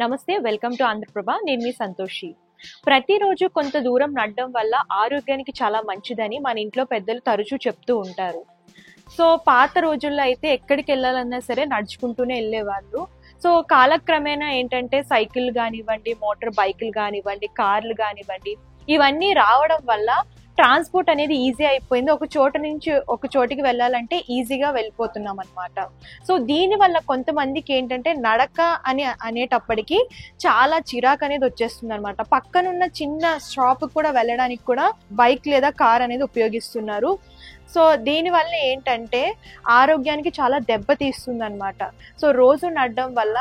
నమస్తే, welcome to Andhraprabha. నేను మీ సంతోషి. ప్రతిరోజు కొంత దూరం నడడం వల్ల ఆరోగ్యానికి చాలా మంచిదని మన ఇంట్లో పెద్దలు తరచూ చెప్తూ ఉంటారు. సో పాత రోజుల్లో అయితే ఎక్కడికి వెళ్ళాలన్నా సరే నడుచుకుంటూనే వెళ్ళేవాళ్ళు. సో కాలక్రమేణా ఏంటంటే సైకిల్ కానివ్వండి, మోటార్ బైకులు కానివ్వండి, కార్లు కానివ్వండి, ఇవన్నీ రావడం వల్ల ట్రాన్స్పోర్ట్ అనేది ఈజీ అయిపోయింది. ఒక చోట నుంచి ఒక చోటికి వెళ్ళాలంటే ఈజీగా వెళ్ళిపోతున్నాం అనమాట. సో దీనివల్ల కొంతమందికి ఏంటంటే నడక అనేటప్పటికీ చాలా చిరాకు అనేది వచ్చేస్తుంది అనమాట. పక్కనున్న చిన్న షాప్ కూడా వెళ్ళడానికి కూడా బైక్ లేదా కార్ అనేది ఉపయోగిస్తున్నారు. సో దీనివల్ల ఏంటంటే ఆరోగ్యానికి చాలా దెబ్బతీస్తుంది అనమాట. సో రోజు నడడం వల్ల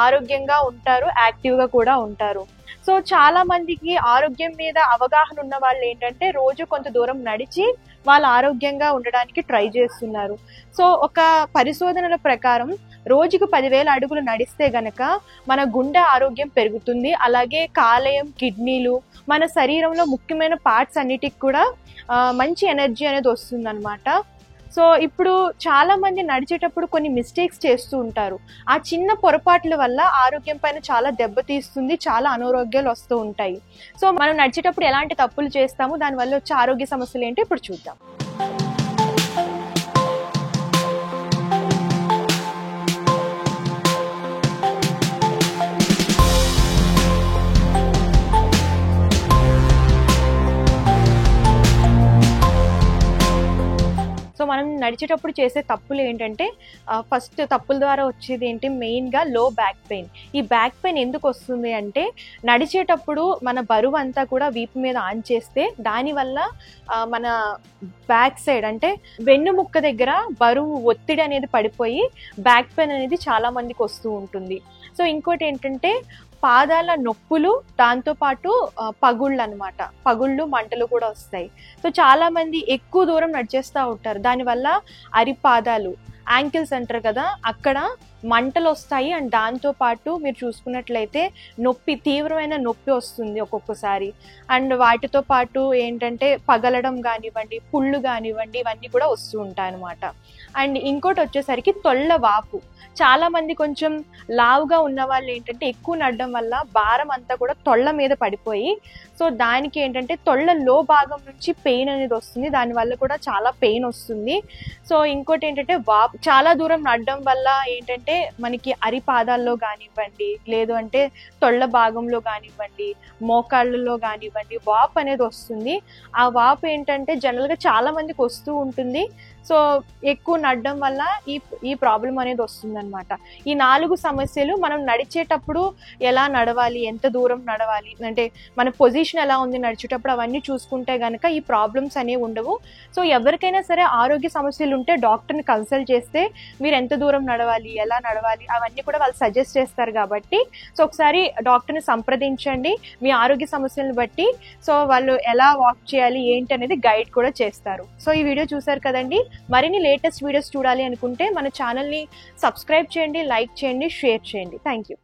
ఆరోగ్యంగా ఉంటారు, యాక్టివ్గా కూడా ఉంటారు. సో చాలా మందికి ఆరోగ్యం మీద అవగాహన ఉన్న వాళ్ళు ఏంటంటే రోజు కొంత దూరం నడిచి వాళ్ళు ఆరోగ్యంగా ఉండడానికి ట్రై చేస్తున్నారు. సో ఒక పరిశోధనల ప్రకారం రోజుకు 10,000 అడుగులు నడిస్తే గనక మన గుండె ఆరోగ్యం పెరుగుతుంది. అలాగే కాలేయం, కిడ్నీలు, మన శరీరంలో ముఖ్యమైన పార్ట్స్ అన్నిటికి కూడా మంచి ఎనర్జీ అనేది వస్తుంది అనమాట. సో ఇప్పుడు చాలా మంది నడిచేటప్పుడు కొన్ని మిస్టేక్స్ చేస్తూ ఉంటారు. ఆ చిన్న పొరపాట్ల వల్ల ఆరోగ్యం పైన చాలా దెబ్బతీస్తుంది, చాలా అనారోగ్యాలు వస్తూ ఉంటాయి. సో మనం నడిచేటప్పుడు ఎలాంటి తప్పులు చేస్తాము, దానివల్ల వచ్చే ఆరోగ్య సమస్యలు ఏంటో ఇప్పుడు చూద్దాం. సో మనం నడిచేటప్పుడు చేసే తప్పులు ఏంటంటే ఫస్ట్ తప్పుల ద్వారా వచ్చేది ఏంటి, మెయిన్గా లో బ్యాక్ పెయిన్. ఈ బ్యాక్ పెయిన్ ఎందుకు వస్తుంది అంటే నడిచేటప్పుడు మన బరువు అంతా కూడా వీపు మీద ఆన్ చేస్తే దానివల్ల మన బ్యాక్ సైడ్ అంటే వెన్నుముక్క దగ్గర బరువు ఒత్తిడి అనేది పడిపోయి బ్యాక్ పెయిన్ అనేది చాలా మందికి వస్తూ ఉంటుంది. సో ఇంకోటి ఏంటంటే పాదాల నొప్పులు, దాంతోపాటు పగుళ్ళు అనమాట. పగుళ్ళు, మంటలు కూడా వస్తాయి. సో చాలా మంది ఎక్కువ దూరం నడిచేస్తూ ఉంటారు. దానివల్ల అరిపాదాలు, యాంకిల్స్ అంటారు కదా, అక్కడ మంటలు వస్తాయి. అండ్ దాంతోపాటు మీరు చూసుకున్నట్లయితే నొప్పి, తీవ్రమైన నొప్పి వస్తుంది ఒక్కొక్కసారి. అండ్ వాటితో పాటు ఏంటంటే పగలడం కానివ్వండి, పుళ్ళు కానివ్వండి, ఇవన్నీ కూడా వస్తూ ఉంటాయి అనమాట. అండ్ ఇంకోటి వచ్చేసరికి తొళ్ళ వాపు. చాలా మంది కొంచెం లావుగా ఉన్న వాళ్ళు ఏంటంటే ఎక్కువ నడడం వల్ల భారం అంతా కూడా తొళ్ళ మీద పడిపోయి సో దానికి ఏంటంటే తొళ్ళ లో భాగం నుంచి పెయిన్ అనేది వస్తుంది. దానివల్ల కూడా చాలా పెయిన్ వస్తుంది. సో ఇంకోటి ఏంటంటే వాపు. చాలా దూరం నడడం వల్ల ఏంటంటే మనకి అరిపాదాల్లో కానివ్వండి, లేదు అంటే తొళ్ళ భాగంలో కానివ్వండి, మోకాళ్ళలో కానివ్వండి వాపు అనేది వస్తుంది. ఆ వాపు ఏంటంటే జనరల్గా చాలా మందికి వస్తూ ఉంటుంది. సో ఎక్కువ నడడం వల్ల ఈ ప్రాబ్లం అనేది వస్తుంది అనమాట. ఈ 4 సమస్యలు మనం నడిచేటప్పుడు ఎలా నడవాలి, ఎంత దూరం నడవాలి, అంటే మన పొజిషన్ ఎలా ఉంది నడిచేటప్పుడు, అవన్నీ చూసుకుంటే గనక ఈ ప్రాబ్లమ్స్ అనేవి ఉండవు. సో ఎవరికైనా సరే ఆరోగ్య సమస్యలు ఉంటే డాక్టర్ని కన్సల్ట్ చేస్తే మీరు ఎంత దూరం నడవాలి, ఎలా నడవాలి, అవన్నీ కూడా వాళ్ళు సజెస్ట్ చేస్తారు. కాబట్టి సో ఒకసారి డాక్టర్ని సంప్రదించండి మీ ఆరోగ్య సమస్యలను బట్టి. సో వాళ్ళు ఎలా వాక్ చేయాలి ఏంటి అనేది గైడ్ కూడా చేస్తారు. సో ఈ వీడియో చూసారు కదండి. మరిన్ని లేటెస్ట్ వీడియోస్ చూడాలి అనుకుంటే మన ఛానల్ని సబ్స్క్రైబ్ చేయండి, లైక్ చేయండి, షేర్ చేయండి. Thank you.